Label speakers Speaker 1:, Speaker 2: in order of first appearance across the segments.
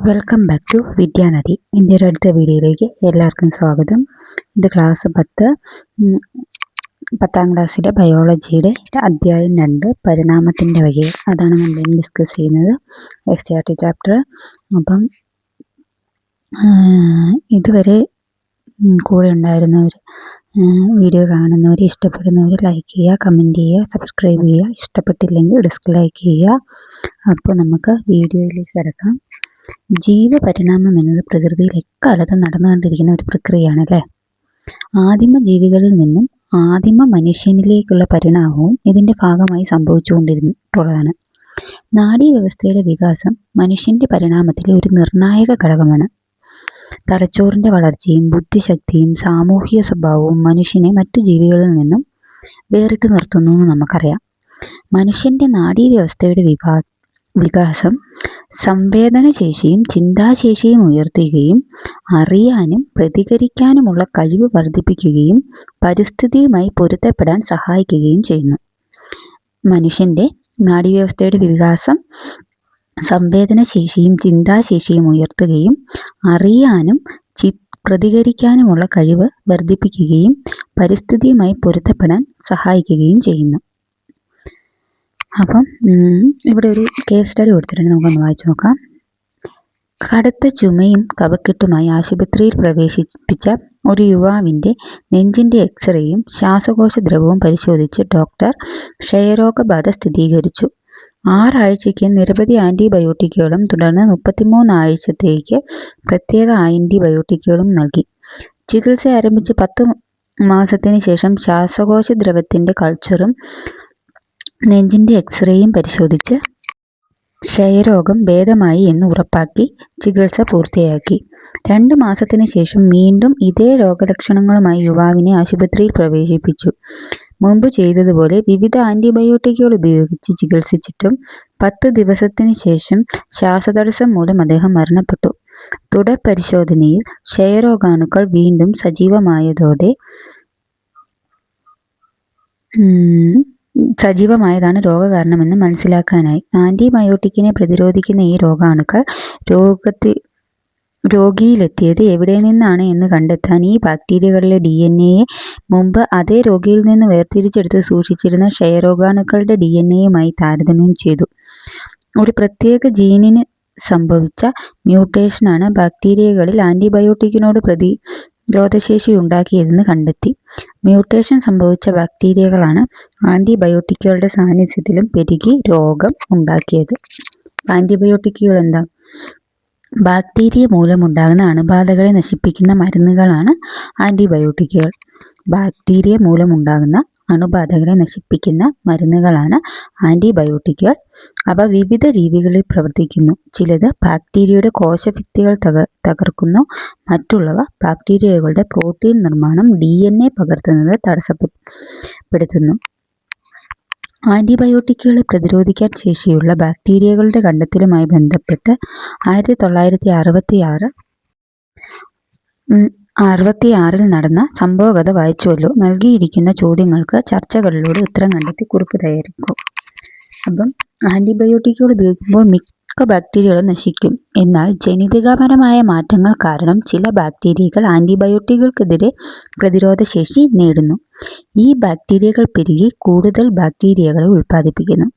Speaker 1: Welcome back to വിദ്യാനദി. ഇന്ത്യയുടെ അടുത്ത വീഡിയോയിലേക്ക് എല്ലാവർക്കും സ്വാഗതം. ഇത് ക്ലാസ് 10 10ാം ക്ലാസ്സിലെ ബയോളജിയുടെ അധ്യായം 2 പരിണാമത്തിൻ്റെ വഴികൾ. അതാണ് നമ്മൾ ഡിസ്കസ് ചെയ്യുന്നത്, എസ്.ടി.ആർ.ടി ചാപ്റ്റർ. അപ്പം ഇതുവരെ കൂടെ ഉണ്ടായിരുന്നവർ, വീഡിയോ കാണുന്നവർ, ഇഷ്ടപ്പെടുന്നവർ ലൈക്ക് ചെയ്യുക, കമൻറ്റ് ചെയ്യുക, സബ്സ്ക്രൈബ് ചെയ്യുക. ഇഷ്ടപ്പെട്ടില്ലെങ്കിൽ ഡിസ്ലൈക്ക് ചെയ്യുക. അപ്പോൾ നമുക്ക് വീഡിയോയിലേക്ക് കിടക്കാം. ജീവപരിണാമം എന്നത് പ്രകൃതിയിൽ എക്കാലത്തും നടന്നുകൊണ്ടിരിക്കുന്ന ഒരു പ്രക്രിയയാണ് അല്ലേ. ആദിമ ജീവികളിൽ നിന്നും ആദിമ മനുഷ്യനിലേക്കുള്ള പരിണാമവും ഇതിൻ്റെ ഭാഗമായി സംഭവിച്ചുകൊണ്ടിരുന്നിട്ടുള്ളതാണ്. നാഡീവ്യവസ്ഥയുടെ വികാസം മനുഷ്യൻ്റെ പരിണാമത്തിലെ ഒരു നിർണായക ഘടകമാണ്. തലച്ചോറിൻ്റെ വളർച്ചയും ബുദ്ധിശക്തിയും സാമൂഹിക സ്വഭാവവും മനുഷ്യനെ മറ്റു ജീവികളിൽ നിന്നും വേറിട്ട് നിർത്തുന്നു എന്ന് നമുക്കറിയാം. മനുഷ്യൻ്റെ നാഡീവ്യവസ്ഥയുടെ വികാസം സംവേദനശേഷിയും ചിന്താശേഷിയും ഉയർത്തുകയും അറിയാനും പ്രതികരിക്കാനുമുള്ള കഴിവ് വർദ്ധിപ്പിക്കുകയും പരിസ്ഥിതിയുമായി പൊരുത്തപ്പെടാൻ സഹായിക്കുകയും ചെയ്യുന്നു. മനുഷ്യൻ്റെ നാഡീവ്യവസ്ഥയുടെ വികാസം സംവേദനശേഷിയും ചിന്താശേഷിയും ഉയർത്തുകയും അറിയാനും പ്രതികരിക്കാനുമുള്ള കഴിവ് വർദ്ധിപ്പിക്കുകയും പരിസ്ഥിതിയുമായി പൊരുത്തപ്പെടാൻ സഹായിക്കുകയും ചെയ്യുന്നു. അപ്പം ഇവിടെ ഒരു കേസ് സ്റ്റഡി കൊടുത്തിട്ടുണ്ട്, നമുക്കൊന്ന് വായിച്ചു നോക്കാം. കടുത്ത ചുമയും കഫക്കെട്ടുമായി ആശുപത്രിയിൽ പ്രവേശിപ്പിച്ച ഒരു യുവാവിൻ്റെ നെഞ്ചിൻ്റെ എക്സ്റേയും ശ്വാസകോശ ദ്രവവും പരിശോധിച്ച് ഡോക്ടർ ക്ഷയരോഗബാധ സ്ഥിരീകരിച്ചു. 6 ആഴ്ചയ്ക്ക് നിരവധി ആൻറ്റിബയോട്ടിക്കുകളും തുടർന്ന് 33 ആഴ്ചത്തേക്ക് പ്രത്യേക ആൻറ്റിബയോട്ടിക്കുകളും നൽകി. ചികിത്സ ആരംഭിച്ച് 10 മാസത്തിന് ശേഷം ശ്വാസകോശ ദ്രവത്തിൻ്റെ കൾച്ചറും നെഞ്ചിൻ്റെ എക്സ്റേയും പരിശോധിച്ച് ക്ഷയരോഗം ഭേദമായി എന്ന് ഉറപ്പാക്കി ചികിത്സ പൂർത്തിയാക്കി. 2 മാസത്തിന് ശേഷം വീണ്ടും ഇതേ രോഗലക്ഷണങ്ങളുമായി യുവാവിനെ ആശുപത്രിയിൽ പ്രവേശിപ്പിച്ചു. മുമ്പ് ചെയ്തതുപോലെ വിവിധ ആൻറ്റിബയോട്ടിക്കുകൾ ഉപയോഗിച്ച് ചികിത്സിച്ചിട്ടും 10 ദിവസത്തിന് ശേഷം ശ്വാസതടസ്സം മൂലം അദ്ദേഹം മരണപ്പെട്ടു. തുടർ പരിശോധനയിൽ ക്ഷയരോഗാണുക്കൾ വീണ്ടും സജീവമായതാണ് രോഗകാരണമെന്ന് മനസ്സിലാക്കാനായി. ആൻറ്റിബയോട്ടിക്കിനെ പ്രതിരോധിക്കുന്ന ഈ രോഗാണുക്കൾ രോഗിയിലെത്തിയത് എവിടെ നിന്നാണ് എന്ന് കണ്ടെത്താൻ ഈ ബാക്ടീരിയകളിലെ DNA മുമ്പ് അതേ രോഗിയിൽ നിന്ന് വേർതിരിച്ചെടുത്ത് സൂക്ഷിച്ചിരുന്ന ക്ഷയരോഗാണുക്കളുടെ DNA താരതമ്യം ചെയ്തു. ഒരു പ്രത്യേക ജീനിന് സംഭവിച്ച മ്യൂട്ടേഷനാണ് ബാക്ടീരിയകളിൽ ആൻറ്റിബയോട്ടിക്കിനോട് പ്രതിരോധശേഷി ഉണ്ടാക്കിയതെന്ന് കണ്ടെത്തി. മ്യൂട്ടേഷൻ സംഭവിച്ച ബാക്ടീരിയകളാണ് ആൻറ്റിബയോട്ടിക്കുകളുടെ സാന്നിധ്യത്തിലും പെരുകി രോഗം ഉണ്ടാക്കിയത്. ആൻറ്റിബയോട്ടിക്കുകൾ എന്താ? ബാക്ടീരിയ മൂലമുണ്ടാകുന്ന അണുബാധകളെ നശിപ്പിക്കുന്ന മരുന്നുകളാണ് ആൻറ്റിബയോട്ടിക്കുകൾ. ബാക്ടീരിയ മൂലമുണ്ടാകുന്ന അണുബാധകളെ നശിപ്പിക്കുന്ന മരുന്നുകളാണ് ആൻറ്റിബയോട്ടിക്കുകൾ. അവ വിവിധ രീതികളിൽ പ്രവർത്തിക്കുന്നു. ചിലത് ബാക്ടീരിയയുടെ കോശഭിത്തികൾ തകർക്കുന്നു. മറ്റുള്ളവ ബാക്ടീരിയകളുടെ പ്രോട്ടീൻ നിർമ്മാണം DNA പകർത്തുന്നത് തടസ്സപ്പെടുത്തുന്നു. ആൻറ്റിബയോട്ടിക്കുകളെ പ്രതിരോധിക്കാൻ ശേഷിയുള്ള ബാക്ടീരിയകളുടെ കണ്ടെത്തലുമായി ബന്ധപ്പെട്ട് 1966 നടന്ന സംഭവകഥ വായിച്ചുവല്ലോ. നൽകിയിരിക്കുന്ന ചോദ്യങ്ങൾക്ക് ചർച്ചകളിലൂടെ ഉത്തരം കണ്ടെത്തി കുറിപ്പ് തയ്യാറാക്കും. അപ്പം ആൻറ്റിബയോട്ടിക്കുകൾ ഉപയോഗിക്കുമ്പോൾ മിക്ക ബാക്ടീരിയകളും നശിക്കും. എന്നാൽ ജനിതകപരമായ മാറ്റങ്ങൾ കാരണം ചില ബാക്ടീരിയകൾ ആൻറ്റിബയോട്ടിക്കുകൾക്കെതിരെ പ്രതിരോധശേഷി നേടുന്നു. ഈ ബാക്ടീരിയകൾ പെരുകി കൂടുതൽ ബാക്ടീരിയകളെ ഉൽപ്പാദിപ്പിക്കുന്നു.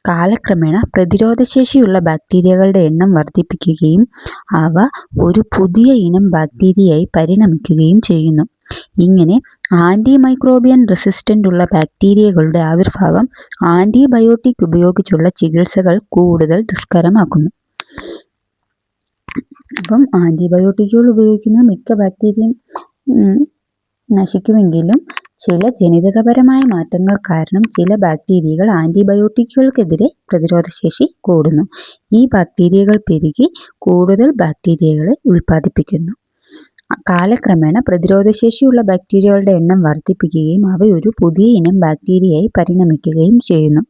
Speaker 1: കാലക്രമേണ പ്രതിരോധശേഷിയുള്ള ബാക്ടീരിയകളുടെ എണ്ണം വർദ്ധിപ്പിക്കുകയും അവ ഒരു പുതിയ ഇനം ബാക്ടീരിയയായി പരിണമിക്കുകയും ചെയ്യുന്നു. ഇങ്ങനെ ആൻറ്റിമൈക്രോബിയൻ റെസിസ്റ്റൻ്റ് ഉള്ള ബാക്ടീരിയകളുടെ ആവിർഭാവം ആൻറ്റിബയോട്ടിക് ഉപയോഗിച്ചുള്ള ചികിത്സകൾ കൂടുതൽ ദുഷ്കരമാക്കുന്നു. അപ്പം ആൻറ്റിബയോട്ടിക്കുകൾ ഉപയോഗിക്കുന്ന മിക്ക ബാക്ടീരിയയും നശിക്കുമെങ്കിലും ചില ജനിതകപരമായ മാറ്റങ്ങൾ കാരണം ചില ബാക്ടീരിയകൾ ആൻറ്റിബയോട്ടിക്കുകൾക്കെതിരെ പ്രതിരോധശേഷി കൂടുന്നു. ഈ ബാക്ടീരിയകൾ പെരുകി കൂടുതൽ ബാക്ടീരിയകളെ ഉൽപ്പാദിപ്പിക്കുന്നു. കാലക്രമേണ പ്രതിരോധശേഷിയുള്ള ബാക്ടീരിയകളുടെ എണ്ണം വർദ്ധിപ്പിക്കുകയും അവ ഒരു പുതിയ ഇനം ബാക്ടീരിയയായി പരിണമിക്കുകയും ചെയ്യുന്നു.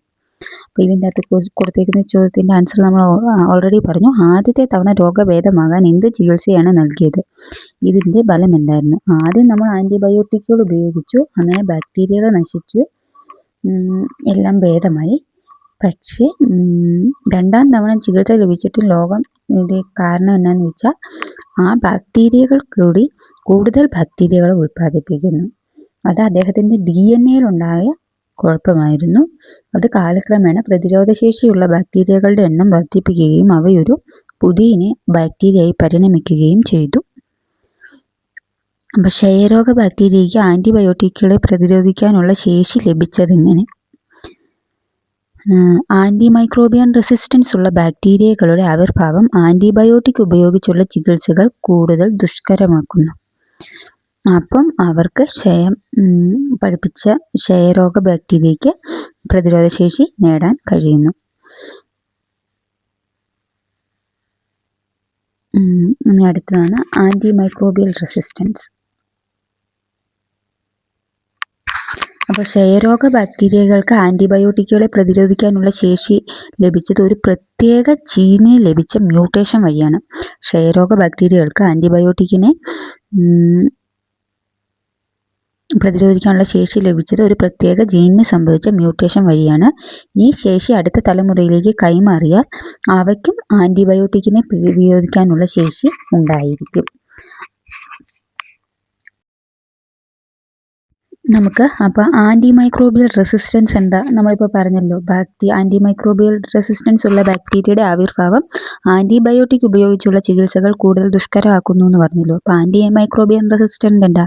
Speaker 1: അപ്പോൾ ഇതിൻ്റെ അകത്ത് കൊടുത്തേക്കുന്ന ചോദ്യത്തിൻ്റെ ആൻസർ നമ്മൾ ഓൾറെഡി പറഞ്ഞു. ആദ്യത്തെ തവണ രോഗഭേദമാകാൻ എന്ത് ചികിത്സയാണ് നൽകിയത്? ഇതിൻ്റെ ഫലം എന്തായിരുന്നു? ആദ്യം നമ്മൾ ആൻറ്റിബയോട്ടിക്കുകൾ ഉപയോഗിച്ചു, അങ്ങനെ ബാക്ടീരിയകൾ നശിച്ചു, എല്ലാം ഭേദമായി. പക്ഷേ 2ാം തവണ ചികിത്സ ലഭിച്ചിട്ടും രോഗം ഇത് കാരണം എന്നാന്ന് വെച്ചാൽ ആ ബാക്ടീരിയകൾ കൂടി കൂടുതൽ ബാക്ടീരിയകളെ ഉൽപ്പാദിപ്പിക്കുന്നു. അത് അദ്ദേഹത്തിൻ്റെ DNA-യിലുണ്ടായ കുഴപ്പമായിരുന്നു. അത് കാലക്രമേണ പ്രതിരോധശേഷിയുള്ള ബാക്ടീരിയകളുടെ എണ്ണം വർദ്ധിപ്പിക്കുകയും അവയൊരു പുതിയ ബാക്ടീരിയയായി പരിണമിക്കുകയും ചെയ്തു. അപ്പോൾ ക്ഷയരോഗ ബാക്ടീരിയയ്ക്ക് ആൻറ്റിബയോട്ടിക്കുകളെ പ്രതിരോധിക്കാനുള്ള ശേഷി ലഭിച്ചതെങ്ങനെ? ആൻറ്റിമൈക്രോബിയൻ റെസിസ്റ്റൻസ് ഉള്ള ബാക്ടീരിയകളുടെ ആവിർഭാവം ആൻറ്റിബയോട്ടിക് ഉപയോഗിച്ചുള്ള ചികിത്സകൾ കൂടുതൽ ദുഷ്കരമാക്കുന്നു. അപ്പം അവർക്ക് പഠിപ്പിച്ച ക്ഷയരോഗ ബാക്ടീരിയയ്ക്ക് പ്രതിരോധശേഷി നേടാൻ കഴിയുന്നു. ഇനി അടുത്തതാണ് ആൻറ്റിമൈക്രോബിയൽ റെസിസ്റ്റൻസ്. അപ്പോൾ ക്ഷയരോഗ ബാക്ടീരിയകൾക്ക് ആൻറ്റിബയോട്ടിക്കുകളെ പ്രതിരോധിക്കാനുള്ള ശേഷി ലഭിച്ചത് ഒരു പ്രത്യേക ജീനിൽ ലഭിച്ച മ്യൂട്ടേഷൻ വഴിയാണ്. ക്ഷയരോഗ ബാക്ടീരിയകൾക്ക് ആൻറ്റിബയോട്ടിക്കിനെ പ്രതിരോധിക്കാനുള്ള ശേഷി ലഭിച്ചത് ഒരു പ്രത്യേക ജീനിന് സംഭവിച്ച മ്യൂട്ടേഷൻ വഴിയാണ്. ഈ ശേഷി അടുത്ത തലമുറയിലേക്ക് കൈമാറിയാൽ അവയ്ക്കും ആൻറ്റിബയോട്ടിക്കിനെ പ്രതിരോധിക്കാനുള്ള ശേഷി ഉണ്ടായിരിക്കും. നമുക്ക് അപ്പോൾ ആൻറ്റിമൈക്രോബിയൽ റെസിസ്റ്റൻസ് എന്താ നമ്മളിപ്പോൾ പറഞ്ഞല്ലോ. ആൻറ്റിമൈക്രോബിയൽ റെസിസ്റ്റൻസ് ഉള്ള ബാക്ടീരിയയുടെ ആവിർഭാവം ആൻറ്റിബയോട്ടിക് ഉപയോഗിച്ചുള്ള ചികിത്സകൾ കൂടുതൽ ദുഷ്കരമാക്കുന്നു എന്ന് പറഞ്ഞല്ലോ. അപ്പോൾ ആൻറ്റിമൈക്രോബിയൽ റെസിസ്റ്റൻസ് എന്താ?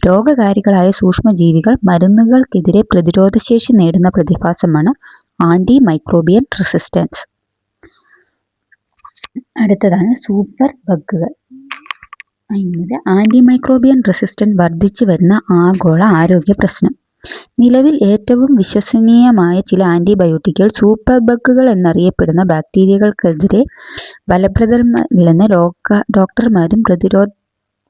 Speaker 1: രോഗകാരികളായ സൂക്ഷ്മജീവികൾ മരുന്നുകൾക്കെതിരെ പ്രതിരോധശേഷി നേടുന്ന പ്രതിഭാസമാണ് ആൻറ്റിമൈക്രോബിയൽ റെസിസ്റ്റൻസ്. അടുത്തതാണ് സൂപ്പർ ബഗുകൾ. ആൻറ്റിമൈക്രോബിയൽ റെസിസ്റ്റൻസ് വർദ്ധിച്ചു വരുന്ന ആഗോള ആരോഗ്യ പ്രശ്നം. നിലവിൽ ഏറ്റവും വിശ്വസനീയമായ ചില ആൻറ്റിബയോട്ടിക്കുകൾ സൂപ്പർ ബഗുകൾ എന്നറിയപ്പെടുന്ന ബാക്ടീരിയകൾക്കെതിരെ ഫലപ്രദമല്ലെന്ന് ഡോക്ടർമാരും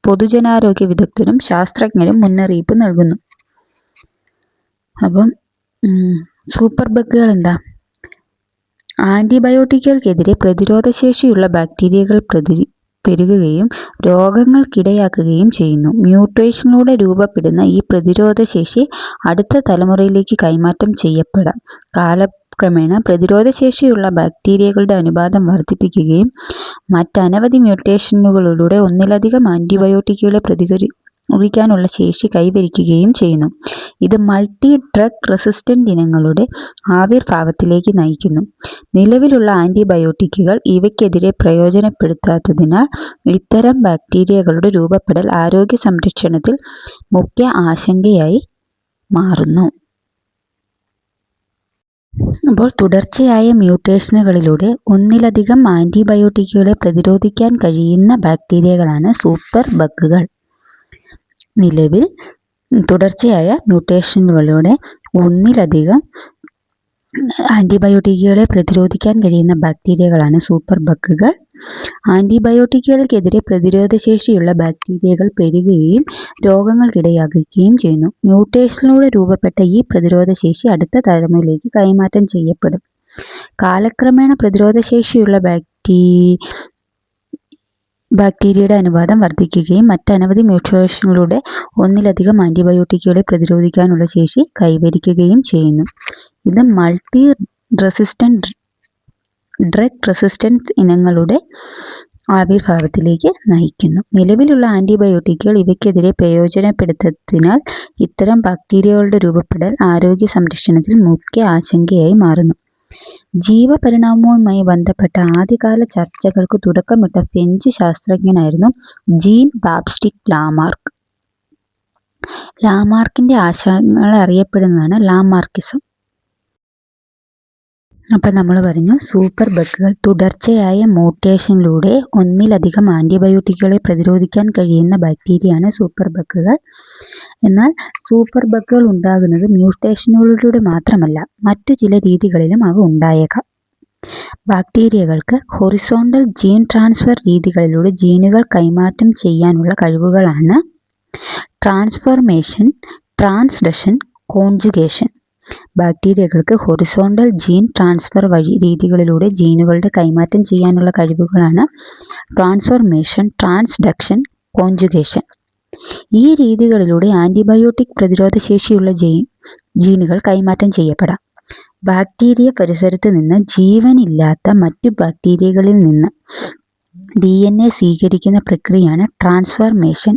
Speaker 1: പൊതുജനാരോഗ്യ വിദഗ്ധരും ശാസ്ത്രജ്ഞരും മുന്നറിയിപ്പ് നൽകുന്നു. അപ്പം സൂപ്പർ ബഗുകൾ എന്താ? ആൻറ്റിബയോട്ടിക്കുകൾക്കെതിരെ പ്രതിരോധശേഷിയുള്ള ബാക്ടീരിയകൾ പെരുകുകയും രോഗങ്ങൾക്കിടയാക്കുകയും ചെയ്യുന്നു. മ്യൂട്ടേഷനിലൂടെ രൂപപ്പെടുന്ന ഈ പ്രതിരോധശേഷി അടുത്ത തലമുറയിലേക്ക് കൈമാറ്റം ചെയ്യപ്പെടാം. കാലക്രമേണ പ്രതിരോധശേഷിയുള്ള ബാക്ടീരിയകളുടെ അനുപാതം വർദ്ധിപ്പിക്കുകയും മറ്റനവധി മ്യൂട്ടേഷനുകളിലൂടെ ഒന്നിലധികം ആൻറ്റിബയോട്ടിക്കുകളെ പ്രതിരോധിക്കാനുള്ള ശേഷി കൈവരിക്കുകയും ചെയ്യുന്നു. ഇത് മൾട്ടി ഡ്രഗ് റെസിസ്റ്റൻ്റ് ഇനങ്ങളുടെ ആവിർഭാവത്തിലേക്ക് നയിക്കുന്നു. നിലവിലുള്ള ആൻറ്റിബയോട്ടിക്കുകൾ ഇവയ്ക്കെതിരെ പ്രയോജനപ്പെടുത്താത്തതിനാൽ ഇത്തരം ബാക്ടീരിയകളുടെ രൂപപ്പെടൽ ആരോഗ്യ സംരക്ഷണത്തിൽ മുഖ്യ ആശങ്കയായി മാറുന്നു. അപ്പോൾ തുടർച്ചയായ മ്യൂട്ടേഷനുകളിലൂടെ ഒന്നിലധികം ആൻറ്റിബയോട്ടിക്കുകളെ പ്രതിരോധിക്കാൻ കഴിയുന്ന ബാക്ടീരിയകളാണ് സൂപ്പർ ബഗുകൾ. നിലവിൽ തുടർച്ചയായ മ്യൂട്ടേഷനുകളിലൂടെ ഒന്നിലധികം ആൻറ്റിബയോട്ടിക്കുകളെ പ്രതിരോധിക്കാൻ കഴിയുന്ന ബാക്ടീരിയകളാണ് സൂപ്പർ ബഗുകൾ. ആൻറ്റിബയോട്ടിക്കുകൾക്കെതിരെ പ്രതിരോധശേഷിയുള്ള ബാക്ടീരിയകൾ പെരുകുകയും രോഗങ്ങൾക്കിടയാക്കുകയും ചെയ്യുന്നു. മ്യൂട്ടേഷനിലൂടെ രൂപപ്പെട്ട ഈ പ്രതിരോധശേഷി അടുത്ത തലമുറയിലേക്ക് കൈമാറ്റം ചെയ്യപ്പെടും. കാലക്രമേണ പ്രതിരോധശേഷിയുള്ള ബാക്ടീരിയയുടെ അനുപാതം വർദ്ധിക്കുകയും മറ്റനവധി മ്യൂട്ടേഷനുകളിലൂടെ ഒന്നിലധികം ആൻറ്റിബയോട്ടിക്കുകളെ പ്രതിരോധിക്കാനുള്ള ശേഷി കൈവരിക്കുകയും ചെയ്യുന്നു. ഇത് മൾട്ടി ഡ്രഗ് റെസിസ്റ്റൻസ് ഇനങ്ങളുടെ ആവിർഭാവത്തിലേക്ക് നയിക്കുന്നു. നിലവിലുള്ള ആൻറ്റിബയോട്ടിക്കുകൾ ഇവയ്ക്കെതിരെ പ്രയോജനപ്പെടുത്തുന്നതിനാൽ ഇത്തരം ബാക്ടീരിയകളുടെ രൂപപ്പെടൽ ആരോഗ്യ സംരക്ഷണത്തിൽ മുഖ്യ ആശങ്കയായി മാറുന്നു. ജീവപരിണാമവുമായി ബന്ധപ്പെട്ട ആദ്യകാല ചർച്ചകൾക്ക് തുടക്കമിട്ട ഫ്രഞ്ച് ശാസ്ത്രജ്ഞനായിരുന്നു ജീൻ ബാപ്റ്റിസ്റ്റ് ലാമാർക്ക്. ലാമാർക്കിൻ്റെ ആശയങ്ങൾ അറിയപ്പെടുന്നതാണ് ലാമാർക്കിസം. അപ്പം നമ്മൾ പറഞ്ഞു സൂപ്പർ ബഗുകൾ തുടർച്ചയായ മ്യൂട്ടേഷനിലൂടെ ഒന്നിലധികം ആൻറ്റിബയോട്ടിക്കുകളെ പ്രതിരോധിക്കാൻ കഴിയുന്ന ബാക്ടീരിയയാണ് സൂപ്പർ ബഗുകൾ. എന്നാൽ സൂപ്പർ ബഗുകൾ ഉണ്ടാകുന്നത് മ്യൂട്ടേഷനുകളിലൂടെ മാത്രമല്ല, മറ്റു ചില രീതികളിലും അവ ഉണ്ടായേക്കാം. ബാക്ടീരിയകൾക്ക് ഹൊറിസോണ്ടൽ ജീൻ ട്രാൻസ്ഫർ രീതികളിലൂടെ ജീനുകൾ കൈമാറ്റം ചെയ്യാനുള്ള കഴിവുകളാണ് ട്രാൻസ്ഫോർമേഷൻ, ട്രാൻസ്ഡക്ഷൻ, കോൺജുഗേഷൻ. ബാക്ടീരിയകൾക്ക് ഹൊറിസോണ്ടൽ ജീൻ ട്രാൻസ്ഫർ രീതികളിലൂടെ ജീനുകളുടെ കൈമാറ്റം ചെയ്യാനുള്ള കഴിവുകളാണ് ട്രാൻസ്ഫോർമേഷൻ, ട്രാൻസ്ഡക്ഷൻ, കോൺജുഗേഷൻ. ഈ രീതികളിലൂടെ ആൻറ്റിബയോട്ടിക് പ്രതിരോധശേഷിയുള്ള ജീനുകൾ കൈമാറ്റം ചെയ്യപ്പെടാം. ബാക്ടീരിയ പരിസരത്ത് നിന്ന് ജീവനില്ലാത്ത മറ്റു ബാക്ടീരിയകളിൽ നിന്ന് DNA സ്വീകരിക്കുന്ന പ്രക്രിയയാണ് ട്രാൻസ്ഫർമേഷൻ.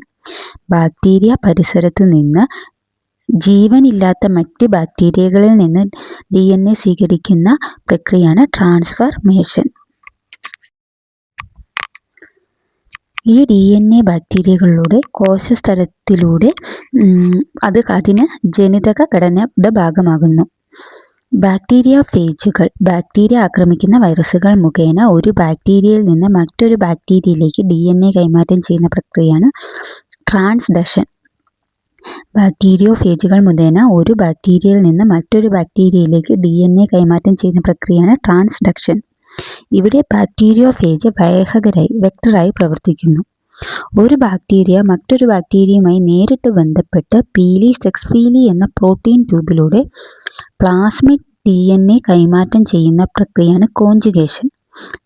Speaker 1: ബാക്ടീരിയ പരിസരത്ത് നിന്ന് ജീവനില്ലാത്ത മറ്റ് ബാക്ടീരിയകളിൽ നിന്ന് DNA സ്വീകരിക്കുന്ന പ്രക്രിയയാണ് ട്രാൻസ്ഫർമേഷൻ. ഈ DNA ബാക്ടീരിയകളിലൂടെ കോശസ്തരത്തിലൂടെ അതിന് ജനിതക ഘടനയുടെ ഭാഗമാകുന്നു. ബാക്ടീരിയ ഫേജുകൾ. ബാക്ടീരിയ ആക്രമിക്കുന്ന വൈറസുകൾ മുഖേന ഒരു ബാക്ടീരിയയിൽ നിന്ന് മറ്റൊരു ബാക്ടീരിയയിലേക്ക് DNA കൈമാറ്റം ചെയ്യുന്ന പ്രക്രിയയാണ് ട്രാൻസ്ഡക്ഷൻ. ബാക്ടീരിയോഫേജുകൾ മുഖേന ഒരു ബാക്ടീരിയയിൽ നിന്ന് മറ്റൊരു ബാക്ടീരിയയിലേക്ക് DNA കൈമാറ്റം ചെയ്യുന്ന പ്രക്രിയയാണ് ട്രാൻസ്ഡക്ഷൻ. ഇവിടെ ബാക്ടീരിയോഫേജ് വെക്ടറായി പ്രവർത്തിക്കുന്നു. ഒരു ബാക്ടീരിയ മറ്റൊരു ബാക്ടീരിയയുമായി നേരിട്ട് ബന്ധപ്പെട്ട് പീലി സെക്സ് പീലി എന്ന പ്രോട്ടീൻ ട്യൂബിലൂടെ പ്ലാസ്മിഡ് DNA കൈമാറ്റം ചെയ്യുന്ന പ്രക്രിയയാണ് കോഞ്ചുഗേഷൻ.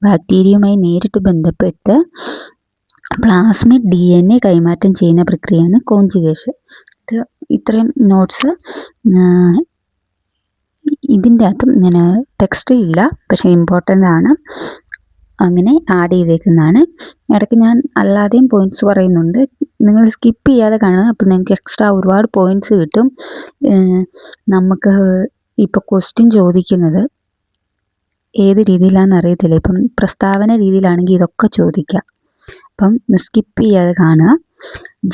Speaker 1: ബാക്ടീരിയയുമായി നേരിട്ട് ബന്ധപ്പെട്ട് പ്ലാസ്മിഡ് DNA കൈമാറ്റം ചെയ്യുന്ന പ്രക്രിയയാണ് കോഞ്ചുഗേഷൻ. ഇത്രയും നോട്ട്സ് ഇതിൻ്റെ അകത്തും ഞാൻ ടെക്സ്റ്റ് ഇല്ല, പക്ഷേ ഇമ്പോർട്ടൻ്റ് ആണ്, അങ്ങനെ ആഡ് ചെയ്തേക്കുന്നതാണ്. ഇടയ്ക്ക് ഞാൻ അല്ലാതെയും പോയിൻറ്റ്സ് പറയുന്നുണ്ട്, നിങ്ങൾ സ്കിപ്പ് ചെയ്യാതെ കാണുക. അപ്പം നിങ്ങൾക്ക് എക്സ്ട്രാ ഒരുപാട് പോയിൻറ്റ്സ് കിട്ടും. നമുക്ക് ഇപ്പോൾ ക്വസ്റ്റ്യൻ ചോദിക്കുന്നത് ഏത് രീതിയിലാണെന്ന് അറിയത്തില്ല. ഇപ്പം പ്രസ്താവന രീതിയിലാണെങ്കിൽ ഇതൊക്കെ ചോദിക്കാം. അപ്പം സ്കിപ്പ് ചെയ്യാതെ കാണുക.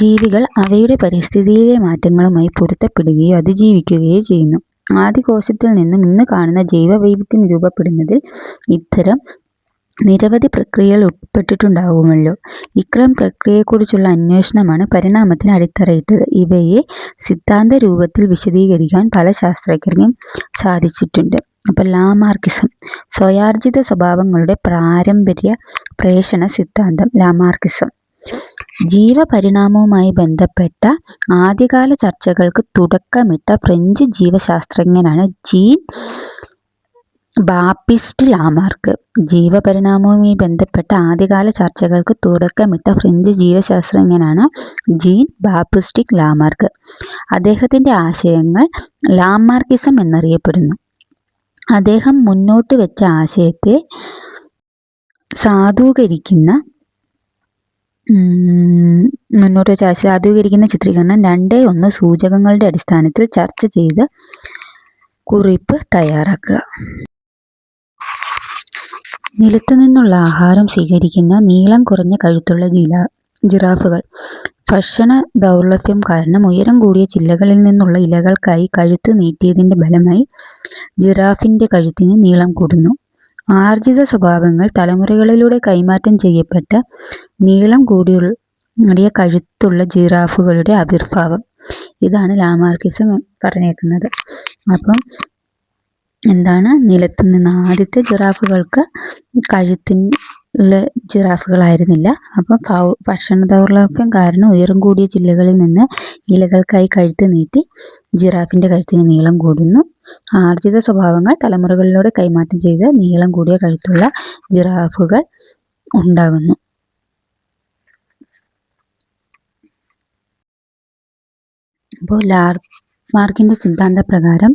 Speaker 1: ജീവികൾ അവയുടെ പരിസ്ഥിതിയിലെ മാറ്റങ്ങളുമായി പൊരുത്തപ്പെടുകയോ അതിജീവിക്കുകയോ ചെയ്യുന്നു. ആദ്യ കോശത്തിൽ നിന്നും ഇന്ന് കാണുന്ന ജൈവവൈവിധ്യം രൂപപ്പെടുന്നതിൽ ഇത്തരം നിരവധി പ്രക്രിയകൾ ഉൾപ്പെട്ടിട്ടുണ്ടാവുമല്ലോ. ഇത്തരം പ്രക്രിയയെക്കുറിച്ചുള്ള അന്വേഷണമാണ് പരിണാമത്തിന് അടിത്തറയിട്ടത്. ഇവയെ സിദ്ധാന്ത രൂപത്തിൽ വിശദീകരിക്കാൻ പല ശാസ്ത്രജ്ഞർക്കും സാധിച്ചിട്ടുണ്ട്. അപ്പം ലാമാർക്കിസം, സ്വയാർജിത സ്വഭാവങ്ങളുടെ പാരമ്പര്യ പ്രേഷണ സിദ്ധാന്തം. ലാമാർക്കിസം ജീവപരിണാമവുമായി ബന്ധപ്പെട്ട ആദ്യകാല ചർച്ചകൾക്ക് തുടക്കമിട്ട ഫ്രഞ്ച് ജീവശാസ്ത്രജ്ഞനാണ് ജീൻ ബാപ്റ്റിസ്റ്റ് ലാമാർക്ക്. ജീവപരിണാമവുമായി ബന്ധപ്പെട്ട ആദ്യകാല ചർച്ചകൾക്ക് തുടക്കമിട്ട ഫ്രഞ്ച് ജീവശാസ്ത്രജ്ഞനാണ് ജീൻ ബാപ്റ്റിസ്റ്റ് ലാമാർക്ക്. അദ്ദേഹത്തിൻ്റെ ആശയങ്ങൾ ലാമാർക്കിസം എന്നറിയപ്പെടുന്നു. അദ്ദേഹം മുന്നോട്ട് വെച്ച ആശയത്തെ സാധൂകരിക്കുന്ന ചിത്രീകരണം 2:1 സൂചകങ്ങളുടെ അടിസ്ഥാനത്തിൽ ചർച്ച ചെയ്ത് കുറിപ്പ് തയ്യാറാക്കുക. നിലത്തു നിന്നുള്ള ആഹാരം സ്വീകരിക്കുന്ന നീളം കുറഞ്ഞ കഴുത്തുള്ള ജിറാഫുകൾ. ഭക്ഷണ ദൗർലഭ്യം കാരണം ഉയരം കൂടിയ ചില്ലകളിൽ നിന്നുള്ള ഇലകൾക്കായി കഴുത്ത് നീട്ടിയതിൻ്റെ ഫലമായി ജിറാഫിൻ്റെ കഴുത്തിന് നീളം കൂടുന്നു. ആർജിത സ്വഭാവങ്ങൾ തലമുറകളിലൂടെ കൈമാറ്റം ചെയ്യപ്പെട്ട നീളം കൂടിയ കഴുത്തുള്ള ജിറാഫുകളുടെ ആവിർഭാവം. ഇതാണ് ലാമാർക്കിസം പറഞ്ഞേക്കുന്നത്. അപ്പം എന്താണ്, നിലത്ത് നിന്ന് ആദ്യത്തെ ജിറാഫുകൾക്ക് കഴുത്തുള്ള ജിറാഫുകളായിരുന്നില്ല. അപ്പം ഭക്ഷണ ദൗർലഭ്യം കാരണം ഉയരം കൂടിയ ചില്ലകളിൽ നിന്ന് ഇലകൾക്കായി കഴുത്ത് നീട്ടി ജിറാഫിൻ്റെ കഴുത്തിന് നീളം കൂടുന്നു. ആർജിത സ്വഭാവങ്ങൾ തലമുറകളിലൂടെ കൈമാറ്റം ചെയ്ത് നീളം കൂടിയ കഴുത്തുള്ള ജിറാഫുകൾ ഉണ്ടാകുന്നു. അപ്പോൾ ലാമാർക്കിൻ്റെ സിദ്ധാന്തപ്രകാരം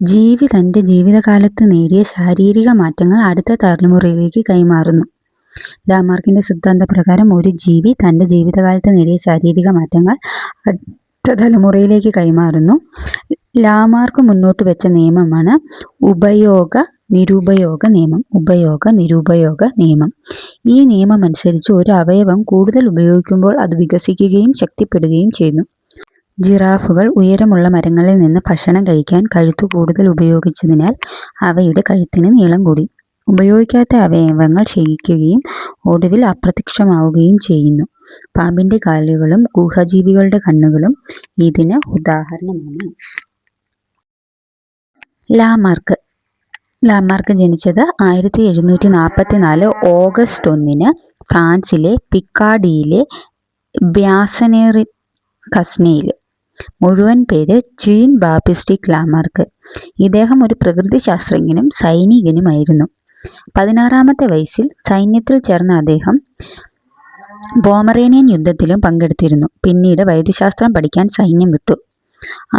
Speaker 1: ജീവി തൻ്റെ ജീവിതകാലത്ത് നേടിയ ശാരീരിക മാറ്റങ്ങൾ അടുത്ത തലമുറയിലേക്ക് കൈമാറുന്നു. ലാമാർക്കിൻ്റെ സിദ്ധാന്തപ്രകാരം ഒരു ജീവി തൻ്റെ ജീവിതകാലത്ത് നേടിയ ശാരീരിക മാറ്റങ്ങൾ അടുത്ത തലമുറയിലേക്ക് കൈമാറുന്നു. ലാമാർക്ക് മുന്നോട്ട് വെച്ച നിയമമാണ് ഉപയോഗ-നിരുപയോഗ നിയമം. ഈ നിയമം അനുസരിച്ച് ഒരു അവയവം കൂടുതൽ ഉപയോഗിക്കുമ്പോൾ അത് വികസിക്കുകയും ശക്തിപ്പെടുകയും ചെയ്യുന്നു. ജിറാഫുകൾ ഉയരമുള്ള മരങ്ങളിൽ നിന്ന് ഭക്ഷണം കഴിക്കാൻ കഴുത്തു കൂടുതൽ ഉപയോഗിച്ചതിനാൽ അവയുടെ കഴുത്തിന് നീളം കൂടി. ഉപയോഗിക്കാത്ത അവയവങ്ങൾ ക്ഷയിക്കുകയും ഒടുവിൽ അപ്രത്യക്ഷമാവുകയും ചെയ്യുന്നു. പാമ്പിൻ്റെ കാലുകളും ഗുഹജീവികളുടെ കണ്ണുകളും ഇതിന് ഉദാഹരണമാണ്. ലാമാർക്ക് ജനിച്ചത് 1744 ഓഗസ്റ്റ് 1 ഫ്രാൻസിലെ പിക്കാർഡിയിലെ ബ്യാസനേറി-കസ്നെയിൽ. മുഴുവൻ പേര് ജീൻ ബാപ്റ്റിസ്റ്റ് ലാമാർക്ക്. ഇദ്ദേഹം ഒരു പ്രകൃതിശാസ്ത്രജ്ഞനും സൈനികനുമായിരുന്നു. 16-ാമത്തെ വയസ്സിൽ സൈന്യത്തിൽ ചേർന്ന അദ്ദേഹം പോമറേനിയൻ യുദ്ധത്തിലും പങ്കെടുത്തിരുന്നു. പിന്നീട് വൈദ്യശാസ്ത്രം പഠിക്കാൻ സൈന്യം വിട്ടു.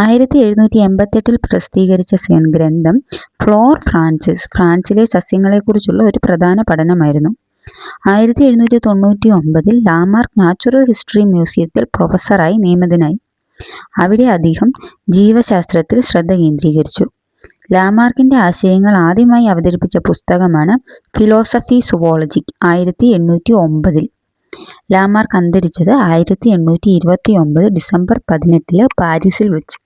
Speaker 1: 1788 പ്രസിദ്ധീകരിച്ച ഗ്രന്ഥം ഫ്ലോർ ഫ്രാൻസിസ് ഫ്രാൻസിലെ സസ്യങ്ങളെക്കുറിച്ചുള്ള ഒരു പ്രധാന പഠനമായിരുന്നു. 1799 ലാമാർക്ക് നാച്ചുറൽ ഹിസ്റ്ററി മ്യൂസിയത്തിൽ പ്രൊഫസറായി നിയമിതനായി. അവിടെ അദ്ദേഹം ജീവശാസ്ത്രത്തിൽ ശ്രദ്ധ കേന്ദ്രീകരിച്ചു. ലാമാർക്കിന്റെ ആശയങ്ങൾ ആദ്യമായി അവതരിപ്പിച്ച പുസ്തകമാണ് ഫിലോസഫി സുവോളജിക് 1809. ലാമാർക്ക് അന്തരിച്ചത് 1829 ഡിസംബർ 18 പാരീസിൽ വെച്ച്.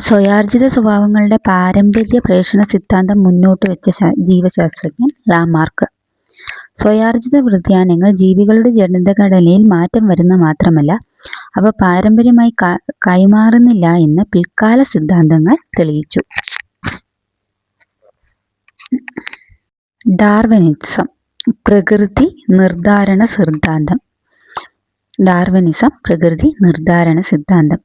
Speaker 1: സ്വയാർജിത സ്വഭാവങ്ങളുടെ പാരമ്പര്യ പ്രേഷണ സിദ്ധാന്തം മുന്നോട്ട് വെച്ച ജീവശാസ്ത്രജ്ഞൻ ലാമാർക്ക്. സ്വയാർജിത വ്യതിയാനങ്ങൾ ജീവികളുടെ ജനിതഘടനയിൽ മാറ്റം വരുന്ന മാത്രമല്ല, അവ പാരമ്പര്യമായി കൈമാറുന്നില്ല എന്ന് പിൽക്കാല സിദ്ധാന്തങ്ങൾ തെളിയിച്ചു. ഡാർവിനിസം പ്രകൃതി നിർദ്ധാരണ സിദ്ധാന്തം. ഡാർവിനിസം പ്രകൃതി നിർദ്ധാരണ സിദ്ധാന്തം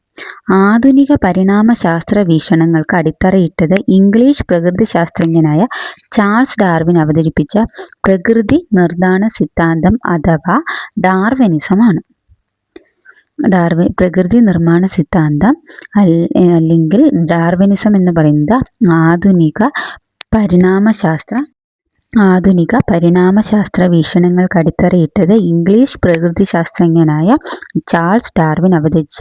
Speaker 1: ആധുനിക പരിണാമശാസ്ത്ര വീക്ഷണങ്ങൾക്ക് അടിത്തറയിട്ടത് ഇംഗ്ലീഷ് പ്രകൃതിശാസ്ത്രജ്ഞനായ ചാൾസ് ഡാർവിൻ അവതരിപ്പിച്ച പ്രകൃതി നിർദ്ധാരണ സിദ്ധാന്തം അഥവാ ഡാർവിനിസമാണ്. പ്രകൃതി നിർമ്മാണ സിദ്ധാന്തം അല്ലെങ്കിൽ ഡാർവിനിസം എന്ന് പറയുന്നത് ആധുനിക പരിണാമശാസ്ത്ര വീക്ഷണങ്ങൾക്ക് അടിത്തറയിട്ടത് ഇംഗ്ലീഷ് പ്രകൃതിശാസ്ത്രജ്ഞനായ ചാൾസ് ഡാർവിൻ അവതരിച്ച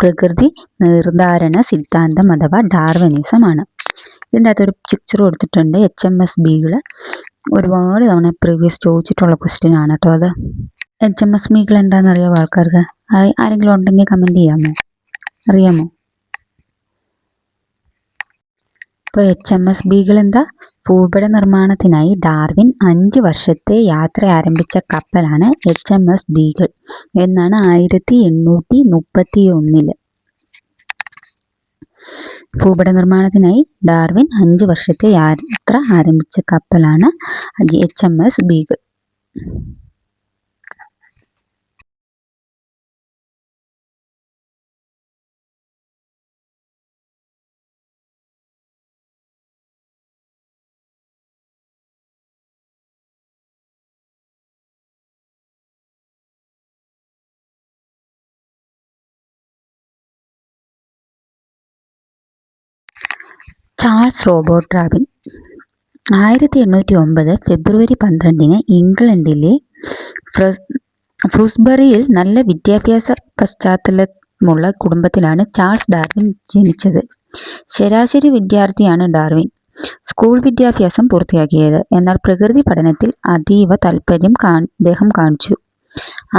Speaker 1: പ്രകൃതി നിർദ്ധാരണ സിദ്ധാന്തം അഥവാ ഡാർവിനിസമാണ്. ഇതിൻ്റെ അകത്തൊരു പിക്ചർ കൊടുത്തിട്ടുണ്ട്. HMS ബീഗിൾ ഒരുപാട് തവണ പ്രീവിയസ് ചോദിച്ചിട്ടുള്ള ക്വസ്റ്റ്യൻ ആണ് കേട്ടോ അത്. HMS ബീഗിൾ എന്താണെന്ന് അറിയാമോ ആൾക്കാർക്ക്? ആരെങ്കിലും ഉണ്ടെങ്കിൽ കമൻറ്റ് ചെയ്യാമോ? അറിയാമോ? ഇപ്പോൾ HMS ബീഗിൾ എന്താ? ഭൂപട നിർമ്മാണത്തിനായി ഡാർവിൻ 5 വർഷത്തെ യാത്ര ആരംഭിച്ച കപ്പലാണ് HMS ബീഗിൾ എന്നാണ് 1831. ഭൂപട നിർമ്മാണത്തിനായി ഡാർവിൻ 5 വർഷത്തെ യാത്ര ആരംഭിച്ച കപ്പലാണ് HMS Beagle. Charles Robert Darwin 1809 ഫെബ്രുവരി 12 ഇംഗ്ലണ്ടിലെ ഫ്രൂസ്ബറിയിൽ നല്ല വിദ്യാഭ്യാസ പശ്ചാത്തലമുള്ള കുടുംബത്തിലാണ് ചാൾസ് ഡാർവിൻ ജനിച്ചത്. ശരാശരി വിദ്യാർത്ഥിയാണ് ഡാർവിൻ. സ്കൂൾ വിദ്യാഭ്യാസം പൂർത്തിയാക്കിയത്. എന്നാൽ പ്രകൃതി പഠനത്തിൽ അതീവ താൽപര്യം അദ്ദേഹം കാണിച്ചു.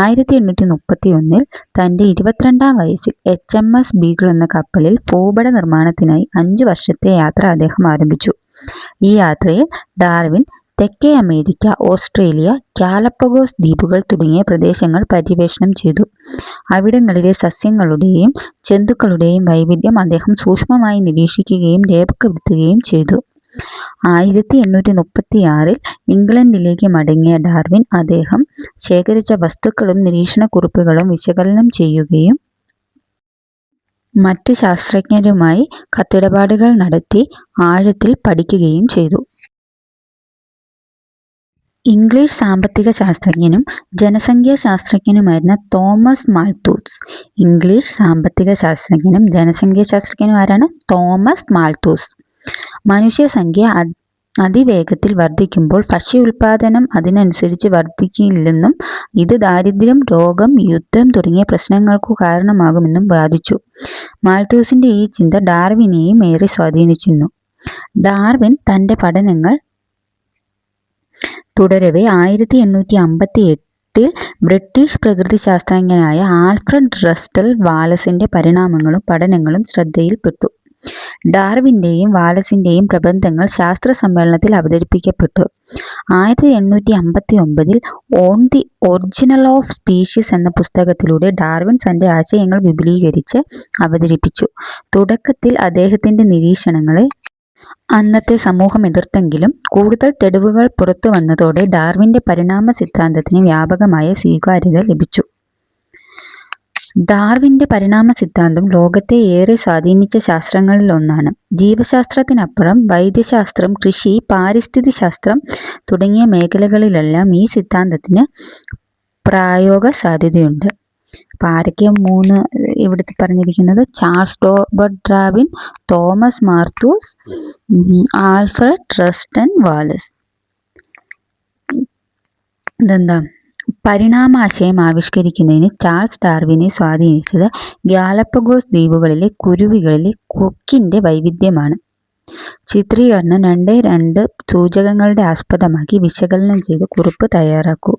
Speaker 1: 1831 തൻ്റെ 22-ാം വയസ്സിൽ HMS ബീഗിൾ എന്ന കപ്പലിൽ ഭൂപട നിർമ്മാണത്തിനായി 5 വർഷത്തെ യാത്ര അദ്ദേഹം ആരംഭിച്ചു. ഈ യാത്രയിൽ ഡാർവിൻ തെക്കേ അമേരിക്ക, ഓസ്ട്രേലിയ, ഗാലപ്പഗോസ് ദ്വീപുകൾ തുടങ്ങിയ പ്രദേശങ്ങൾ പര്യവേഷണം ചെയ്തു. അവിടങ്ങളിലെ സസ്യങ്ങളുടെയും ജന്തുക്കളുടെയും വൈവിധ്യം അദ്ദേഹം സൂക്ഷ്മമായി നിരീക്ഷിക്കുകയും രേഖപ്പെടുത്തുകയും ചെയ്തു. 1836 ഇംഗ്ലണ്ടിലേക്ക് മടങ്ങിയ ഡാർവിൻ അദ്ദേഹം ശേഖരിച്ച വസ്തുക്കളും നിരീക്ഷണക്കുറിപ്പുകളും വിശകലനം ചെയ്യുകയും മറ്റ് ശാസ്ത്രജ്ഞരുമായി കത്തിടപാടുകൾ നടത്തി ആഴത്തിൽ പഠിക്കുകയും ചെയ്തു. ഇംഗ്ലീഷ് സാമ്പത്തിക ശാസ്ത്രജ്ഞനും ജനസംഖ്യാ ശാസ്ത്രജ്ഞനുമായിരുന്ന തോമസ് മാൽത്തൂസ്. ഇംഗ്ലീഷ് സാമ്പത്തിക ശാസ്ത്രജ്ഞനും ജനസംഖ്യാ ശാസ്ത്രജ്ഞനും ആരാണ്? Thomas Malthus. മനുഷ്യസംഖ്യ അതിവേഗത്തിൽ വർദ്ധിക്കുമ്പോൾ ഭക്ഷ്യ ഉൽപാദനം അതിനനുസരിച്ച് വർദ്ധിക്കില്ലെന്നും ഇത് ദാരിദ്ര്യം, രോഗം, യുദ്ധം തുടങ്ങിയ പ്രശ്നങ്ങൾക്കു കാരണമാകുമെന്നും വാദിച്ചു. മാൽത്തൂസിന്റെ ഈ ചിന്ത ഡാർവിനെയും ഏറെ സ്വാധീനിച്ചിരുന്നു. ഡാർവിൻ തൻ്റെ പഠനങ്ങൾ തുടരവെ 1858 ബ്രിട്ടീഷ് പ്രകൃതിശാസ്ത്രജ്ഞനായ ആൽഫ്രഡ് റസ്റ്റൽ വാലസിന്റെ പരിണാമങ്ങളും പഠനങ്ങളും ശ്രദ്ധയിൽപ്പെട്ടു. ഡാർവിന്റെയും വാലസിന്റെയും പ്രബന്ധങ്ങൾ ശാസ്ത്ര സമ്മേളനത്തിൽ അവതരിപ്പിക്കപ്പെട്ടു. 1859 on the original of species എന്ന പുസ്തകത്തിലൂടെ ഡാർവിൻ തന്റെ ആശയങ്ങൾ വിപുലീകരിച്ച് അവതരിപ്പിച്ചു. തുടക്കത്തിൽ അദ്ദേഹത്തിന്റെ നിരീക്ഷണങ്ങളെ അന്നത്തെ സമൂഹം എതിർത്തെങ്കിലും കൂടുതൽ തെളിവുകൾ പുറത്തു വന്നതോടെ ഡാർവിന്റെ പരിണാമ സിദ്ധാന്തത്തിന് വ്യാപകമായ സ്വീകാര്യത ലഭിച്ചു. ഡാർവിന്റെ പരിണാമ സിദ്ധാന്തം ലോകത്തെ ഏറെ സ്വാധീനിച്ച ശാസ്ത്രങ്ങളിൽ ഒന്നാണ്. ജീവശാസ്ത്രത്തിനപ്പുറം വൈദ്യശാസ്ത്രം, കൃഷി, പാരിസ്ഥിതിക ശാസ്ത്രം തുടങ്ങിയ മേഖലകളിലെല്ലാം ഈ സിദ്ധാന്തത്തിന് പ്രയോഗ സാധ്യതയുണ്ട്. അപ്പം ആരൊക്കെയാണ് 3 ഇവിടുത്തെ പറഞ്ഞിരിക്കുന്നത്? Charles Robert Darwin, Thomas Malthus, Alfred Russell Wallace. ഇതെന്താ? പരിണാമാശയം ആവിഷ്കരിക്കുന്നതിന് ചാൾസ് ഡാർവിനെ സ്വാധീനിച്ചത് ഗാലപ്പഗോസ് ദ്വീപുകളിലെ കുരുവികളിലെ കൊക്കിന്റെ വൈവിധ്യമാണ്. ചിത്രീകരണം 2 സൂചകങ്ങളുടെ ആസ്പദമാക്കി വിശകലനം ചെയ്ത് കുറിപ്പ് തയ്യാറാക്കൂ.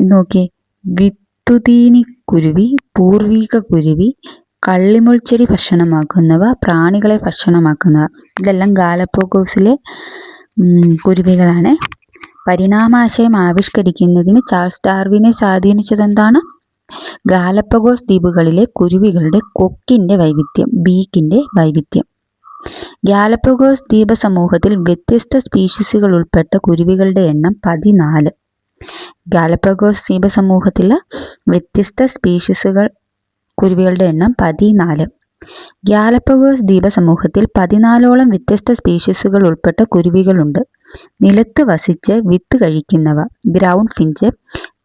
Speaker 1: നോക്കി, വിത്തുതീനിക്കുരുവി, പൂർവിക കുരുവി, കള്ളിമുൾച്ചെടി ഭക്ഷണമാക്കുന്നവ, പ്രാണികളെ ഭക്ഷണമാക്കുന്നവ. ഇതെല്ലാം ഗാലപ്പഗോസിലെ കുരുവികളാണ്. പരിണാമാശയം ആവിഷ്കരിക്കുന്നതിന് ചാൾസ് ഡാർവിനെ സ്വാധീനിച്ചതെന്താണ്? ഗാലപ്പഗോസ് ദ്വീപുകളിലെ കുരുവികളുടെ കൊക്കിന്റെ വൈവിധ്യം, ബീക്കിന്റെ വൈവിധ്യം. ഗാലപ്പഗോസ് ദ്വീപ സമൂഹത്തിൽ വ്യത്യസ്ത സ്പീഷീസുകൾ ഉൾപ്പെട്ട കുരുവികളുടെ എണ്ണം 14. ഗാലപ്പഗോസ് ദ്വീപ സമൂഹത്തിലെ വ്യത്യസ്ത സ്പീഷീസുകൾ കുരുവികളുടെ എണ്ണം 14. ഗാലപ്പഗോസ് ദ്വീപ സമൂഹത്തിൽ 14ഓളം വ്യത്യസ്ത സ്പീഷീസുകൾ ഉൾപ്പെട്ട കുരുവികളുണ്ട്. നിലത്ത് വസിച്ച് വിത്ത് കഴിക്കുന്നവ ഗ്രൗണ്ട് ഫിഞ്ച്,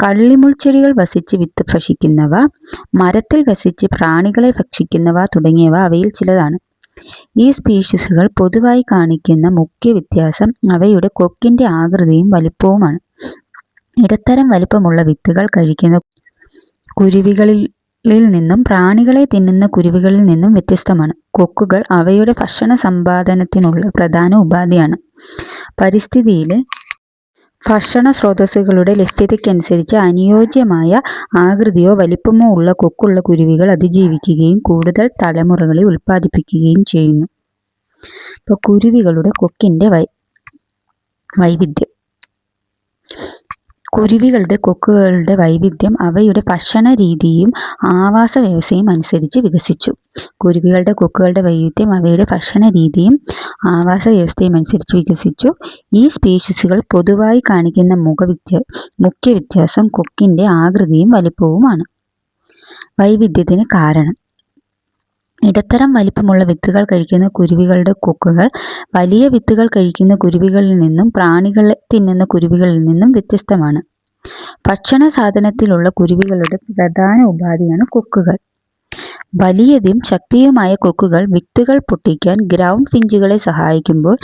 Speaker 1: കള്ളിമുൾച്ചെടികൾ വസിച്ച് വിത്ത് ഭക്ഷിക്കുന്നവ, മരത്തിൽ വസിച്ച് പ്രാണികളെ ഭക്ഷിക്കുന്നവ തുടങ്ങിയവ അവയിൽ ചിലതാണ്. ഈ സ്പീഷീസുകൾ പൊതുവായി കാണിക്കുന്ന മുഖ്യ വ്യത്യാസം അവയുടെ കൊക്കിന്റെ ആകൃതിയും വലിപ്പവുമാണ്. ഇടത്തരം വലിപ്പമുള്ള വിത്തുകൾ കഴിക്കുന്ന കുരുവികളിൽ നിന്നും പ്രാണികളെ തിന്നുന്ന കുരുവികളിൽ നിന്നും വ്യത്യസ്തമാണ്. കൊക്കുകൾ അവയുടെ ഭക്ഷണ സമ്പാദനത്തിനുള്ള പ്രധാന ഉപാധിയാണ്. പരിസ്ഥിതിയിലെ ഭക്ഷണ സ്രോതസ്സുകളുടെ ലഭ്യതയ്ക്കനുസരിച്ച് അനുയോജ്യമായ ആകൃതിയോ വലിപ്പമോ ഉള്ള കൊക്കുള്ള കുരുവികൾ അതിജീവിക്കുകയും കൂടുതൽ തലമുറകളെ ഉൽപ്പാദിപ്പിക്കുകയും ചെയ്യുന്നു. ഇപ്പോൾ കുരുവികളുടെ കൊക്കിന്റെ വൈവിധ്യം. കുരുവികളുടെ കൊക്കുകളുടെ വൈവിധ്യം അവയുടെ ഭക്ഷണ രീതിയും ആവാസ വ്യവസ്ഥയും അനുസരിച്ച് വികസിച്ചു. കുരുവികളുടെ കൊക്കുകളുടെ വൈവിധ്യം അവയുടെ ഭക്ഷണ രീതിയും ആവാസ വ്യവസ്ഥയും അനുസരിച്ച് വികസിച്ചു. ഈ സ്പീഷീസുകൾ പൊതുവായി കാണിക്കുന്ന മുഖ്യ വ്യത്യാസം കൊക്കിന്റെ ആകൃതിയും വലിപ്പവുമാണ്. വൈവിധ്യത്തിന് കാരണം: ഇടത്തരം വലിപ്പമുള്ള വിത്തുകൾ കഴിക്കുന്ന കുരുവികളുടെ കൊക്കുകൾ വലിയ വിത്തുകൾ കഴിക്കുന്ന കുരുവികളിൽ നിന്നും പ്രാണികളെ തിന്നുന്ന കുരുവികളിൽ നിന്നും വ്യത്യസ്തമാണ്. ഭക്ഷണ സാധനത്തിലുള്ള കുരുവികളുടെ പ്രധാന ഉപാധിയാണ് കൊക്കുകൾ. വലിയതും ശക്തിയുമായ കൊക്കുകൾ വിത്തുകൾ പൊട്ടിക്കാൻ ഗ്രൗണ്ട് ഫിഞ്ചുകളെ സഹായിക്കുമ്പോൾ,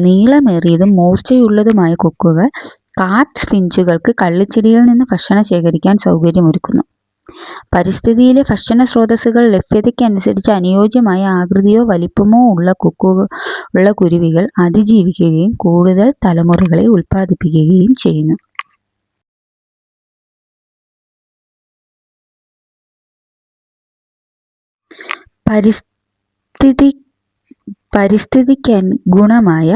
Speaker 1: നീളമേറിയതും മൂർച്ചയുള്ളതുമായ കൊക്കുകൾ കാറ്റ് ഫിഞ്ചുകൾക്ക് കള്ളിച്ചെടിയിൽ നിന്ന് ഭക്ഷണം ശേഖരിക്കാൻ സൗകര്യമൊരുക്കുന്നു. പരിസ്ഥിതിയിലെ ഭക്ഷണ സ്രോതസ്സുകൾ ലഭ്യതയ്ക്കനുസരിച്ച് അനുയോജ്യമായ ആകൃതിയോ വലിപ്പമോ ഉള്ള കുരുവികൾ അതിജീവിക്കുകയും കൂടുതൽ തലമുറകളെ ഉൽപ്പാദിപ്പിക്കുകയും ചെയ്യുന്നു. പരിസ്ഥിതിക്കനുഗുണമായ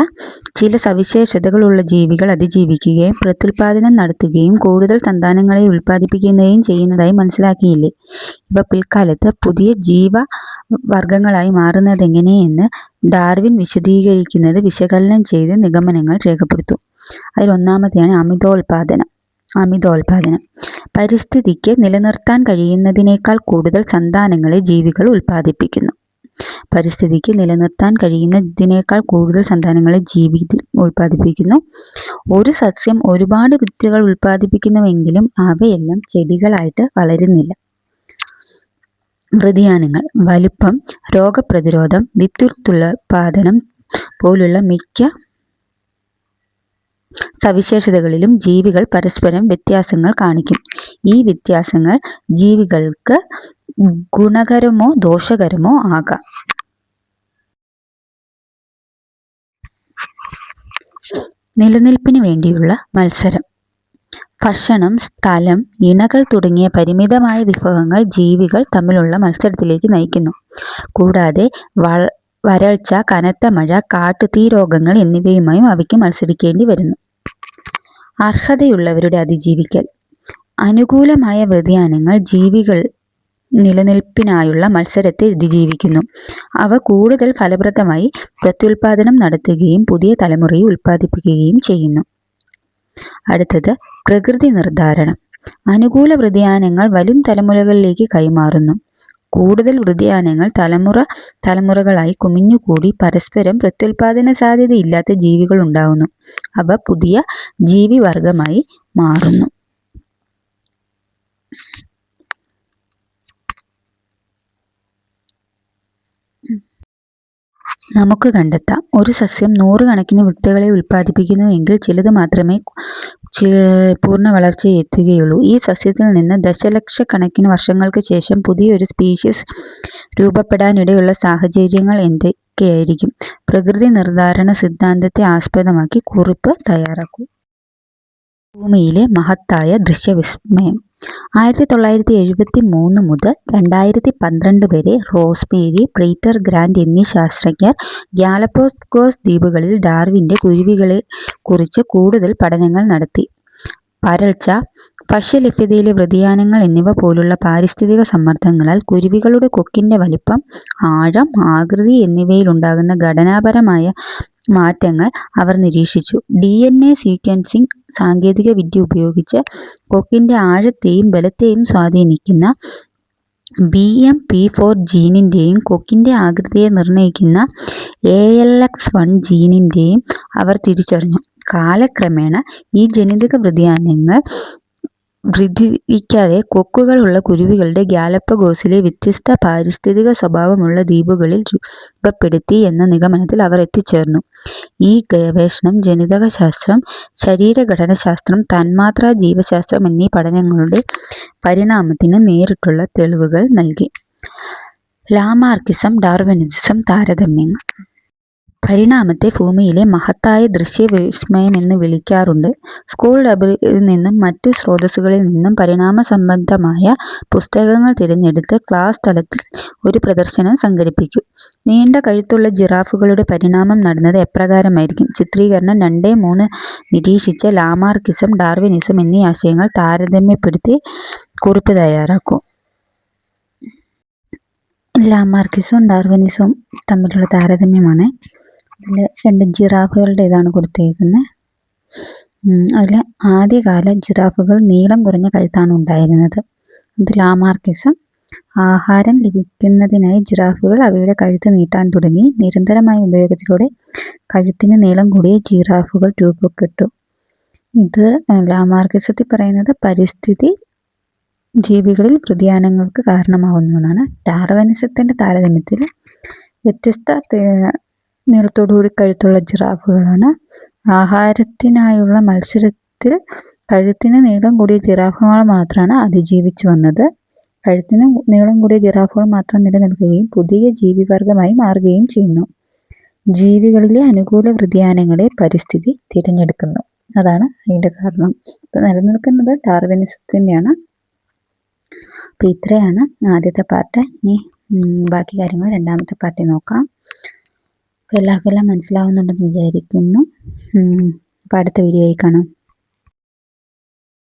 Speaker 1: ചില സവിശേഷതകളുള്ള ജീവികൾ അതിജീവിക്കുകയും പ്രത്യുൽപാദനം നടത്തുകയും കൂടുതൽ സന്താനങ്ങളെ ഉൽപ്പാദിപ്പിക്കുകയും ചെയ്യുന്നതായി മനസ്സിലാക്കിയില്ലേ? ഇവ പിൽക്കാലത്ത് പുതിയ ജീവവർഗങ്ങളായി മാറുന്നതെങ്ങനെയെന്ന് ഡാർവിൻ വിശദീകരിക്കുന്നത് വിശകലനം ചെയ്ത് നിഗമനങ്ങൾ രേഖപ്പെടുത്തും. അതിലൊന്നാമത്തെയാണ് അമിതോൽപാദനം. പരിസ്ഥിതിക്ക് നിലനിർത്താൻ കഴിയുന്നതിനേക്കാൾ കൂടുതൽ സന്താനങ്ങളെ ജീവികൾ ഉൽപ്പാദിപ്പിക്കുന്നു. പരിസ്ഥിതിക്ക് നിലനിർത്താൻ കഴിയുന്നതിനേക്കാൾ കൂടുതൽ സന്താനങ്ങളെ ഉൽപ്പാദിപ്പിക്കുന്നു. ഒരു സസ്യം ഒരുപാട് വിത്തുകൾ ഉൽപ്പാദിപ്പിക്കുന്നുവെങ്കിലും അവയെല്ലാം ചെടികളായിട്ട് വളരുന്നില്ല. വ്യതിയാനങ്ങൾ: വലുപ്പം, രോഗപ്രതിരോധം, വിത്തുൽപാദനം പോലുള്ള മിക്ക സവിശേഷതകളിലും ജീവികൾ പരസ്പരം വ്യത്യാസങ്ങൾ കാണിക്കും. ഈ വ്യത്യാസങ്ങൾ ജീവികൾക്ക് ഗുണകരമോ ദോഷകരമോ ആകാം. നിലനിൽപ്പിന് വേണ്ടിയുള്ള മത്സരം. ഭക്ഷണം, സ്ഥലം, ഇണകൾ തുടങ്ങിയ പരിമിതമായ വിഭവങ്ങൾ ജീവികൾ തമ്മിലുള്ള മത്സരത്തിലേക്ക് നയിക്കുന്നു. കൂടാതെ വരൾച്ച, കനത്ത മഴ, കാട്ടുതീ രോഗങ്ങൾ എന്നിവയുമായും അവയ്ക്ക് മത്സരിക്കേണ്ടി വരുന്നു. അർഹതയുള്ളവരുടെ അതിജീവിക്കൽ. അനുകൂലമായ വ്യതിയാനങ്ങൾ ജീവികൾ നിലനിൽപ്പിനായുള്ള മത്സരത്തെ അതിജീവിക്കുന്നു. അവ കൂടുതൽ ഫലപ്രദമായി പ്രത്യുൽപാദനം നടത്തുകയും പുതിയ തലമുറയെ ഉൽപ്പാദിപ്പിക്കുകയും ചെയ്യുന്നു. അടുത്തത് പ്രകൃതി നിർദ്ധാരണം. അനുകൂല വ്യതിയാനങ്ങൾ വരും തലമുറകളിലേക്ക് കൈമാറുന്നു. കൂടുതൽ വ്യതിയാനങ്ങൾ തലമുറകളായി കുമിഞ്ഞുകൂടി പരസ്പരം പ്രത്യുൽപാദന സാധ്യതയില്ലാത്ത ജീവികൾ ഉണ്ടാകുന്നു. അവ പുതിയ ജീവിവർഗമായി മാറുന്നു. നമുക്ക് കണ്ടെത്താം. ഒരു സസ്യം 100 കണക്കിന് വിത്തുകളെ ഉൽപ്പാദിപ്പിക്കുന്നുവെങ്കിൽ ചിലത് മാത്രമേ പൂർണ്ണ വളർച്ചയെത്തുകയുള്ളൂ. ഈ സസ്യത്തിൽ നിന്ന് ദശലക്ഷക്കണക്കിന് വർഷങ്ങൾക്ക് ശേഷം പുതിയൊരു സ്പീഷീസ് രൂപപ്പെടാനിടയുള്ള സാഹചര്യങ്ങൾ എന്തൊക്കെയായിരിക്കും? പ്രകൃതി നിർധാരണ സിദ്ധാന്തത്തെ ആസ്പദമാക്കി കുറിപ്പ് തയ്യാറാക്കൂ. ഭൂമിയിലെ മഹത്തായ ദൃശ്യവിസ്മയം. 1973 മുതൽ 2012 വരെ റോസ്ബേരി, പ്രൈറ്റർ ഗ്രാൻഡ് എന്നീ ശാസ്ത്രജ്ഞർ ഗാലപ്പഗോസ് ദ്വീപുകളിൽ ഡാർവിൻ്റെ കുരുവികളെ കുറിച്ച് കൂടുതൽ പഠനങ്ങൾ നടത്തി. വരൾച്ച, ഭക്ഷ്യലഭ്യതയിലെ വ്യതിയാനങ്ങൾ എന്നിവ പോലുള്ള പാരിസ്ഥിതിക സമ്മർദ്ദങ്ങളാൽ കുരുവികളുടെ കൊക്കിൻ്റെ വലിപ്പം, ആഴം, ആകൃതി എന്നിവയിലുണ്ടാകുന്ന ഘടനാപരമായ മാറ്റങ്ങൾ അവർ നിരീക്ഷിച്ചു. DNA സീക്വൻസിംഗ് സാങ്കേതിക വിദ്യ ഉപയോഗിച്ച് കൊക്കിൻ്റെ ആഴത്തെയും ബലത്തെയും സ്വാധീനിക്കുന്ന BMP4 ജീനിൻ്റെയും കൊക്കിൻ്റെ ആകൃതിയെ നിർണ്ണയിക്കുന്ന ALX1 ജീനിൻ്റെയും അവർ തിരിച്ചറിഞ്ഞു. കാലക്രമേണ ഈ ജനിതക വ്യതിയാനങ്ങൾ വൃദ്ധിക്കാതെ കൊക്കുകളുള്ള കുരുവികളുടെ ഗാലപ്പഗോസിലെ വ്യത്യസ്ത പാരിസ്ഥിതിക സ്വഭാവമുള്ള ദ്വീപുകളിൽ രൂപപ്പെടുത്തി എന്ന നിഗമനത്തിൽ അവർ എത്തിച്ചേർന്നു. ഈ ഗവേഷണം ജനിതകശാസ്ത്രം, ശരീരഘടനാശാസ്ത്രം, തന്മാത്രാ ജീവശാസ്ത്രം എന്നീ പഠനങ്ങളുടെ പരിണാമത്തിന് നേരിട്ടുള്ള തെളിവുകൾ നൽകി. Lamarckism, Darwinism താരതമ്യങ്ങൾ. പരിണാമത്തെ ഭൂമിയിലെ മഹത്തായ ദൃശ്യവിസ്മയം എന്ന് വിളിക്കാറുണ്ട്. സ്കൂൾ ലൈബ്രറിയിൽ നിന്നും മറ്റു സ്രോതസ്സുകളിൽ നിന്നും പരിണാമ സംബന്ധമായ പുസ്തകങ്ങൾ തിരഞ്ഞെടുത്ത് ക്ലാസ് തലത്തിൽ ഒരു പ്രദർശനം സംഘടിപ്പിക്കൂ. നീണ്ട കഴുത്തുള്ള ജിറാഫുകളുടെ പരിണാമം നടന്നത് എപ്രകാരമായിരിക്കും? ചിത്രീകരണം 2-3 നിരീക്ഷിച്ച ലാമാർക്കിസം, ഡാർവിനിസം എന്നീ ആശയങ്ങൾ താരതമ്യപ്പെടുത്തി കുറിപ്പ് തയ്യാറാക്കൂ. ലാമാർക്കിസവും ഡാർവിനിസവും തമ്മിലുള്ള താരതമ്യമാണ്. അതിൽ 2 ജിറാഫുകളുടെ ഇതാണ് കൊടുത്തേക്കുന്നത്. അതിൽ ആദ്യകാല ജിറാഫുകൾ നീളം കുറഞ്ഞ കഴുത്താണ് ഉണ്ടായിരുന്നത്. അത് ലാമാർക്കിസം. ആഹാരം ലഭിക്കുന്നതിനായി ജിറാഫുകൾ അവയുടെ കഴുത്ത് നീട്ടാൻ തുടങ്ങി. നിരന്തരമായ ഉപയോഗത്തിലൂടെ കഴുത്തിന് നീളം കൂടിയ ജിറാഫുകൾ രൂപപ്പെട്ടു. ഇത് ലാമാർക്കിസത്തിൽ പറയുന്നത് പരിസ്ഥിതി ജീവികളിൽ വ്യതിയാനങ്ങൾക്ക് കാരണമാകുന്നു എന്നാണ്. ഡാർവിനിസത്തിൻ്റെ താരതമ്യത്തിൽ വ്യത്യസ്ത നീളത്തോടുകൂടി കഴുത്തുള്ള ജിറാഫുകളാണ്. ആഹാരത്തിനായുള്ള മത്സരത്തിൽ കഴുത്തിന് നീളം കൂടിയ ജിറാഫുകൾ മാത്രമാണ് അതിജീവിച്ചു വന്നത്. കഴുത്തിന് നീളം കൂടിയ ജിറാഫുകൾ മാത്രം നിലനിൽക്കുകയും പുതിയ ജീവിവർഗമായി മാറുകയും ചെയ്യുന്നു. ജീവികളിലെ അനുകൂല വ്യതിയാനങ്ങളെ പരിസ്ഥിതി തിരഞ്ഞെടുക്കുന്നു. അതാണ് അതിൻ്റെ കാരണം. ഇപ്പം നിലനിൽക്കുന്നത് ഡാർവിനിസത്തിൻ്റെയാണ്. അപ്പം ഇത്രയാണ് ആദ്യത്തെ പാർട്ട്. ഇനി ബാക്കി കാര്യങ്ങൾ രണ്ടാമത്തെ പാർട്ടിൽ നോക്കാം. അപ്പോൾ എല്ലാവർക്കും എല്ലാം മനസ്സിലാവുന്നുണ്ടെന്ന് വിചാരിക്കുന്നു. അപ്പോൾ അടുത്ത വീഡിയോയിൽ കാണാം.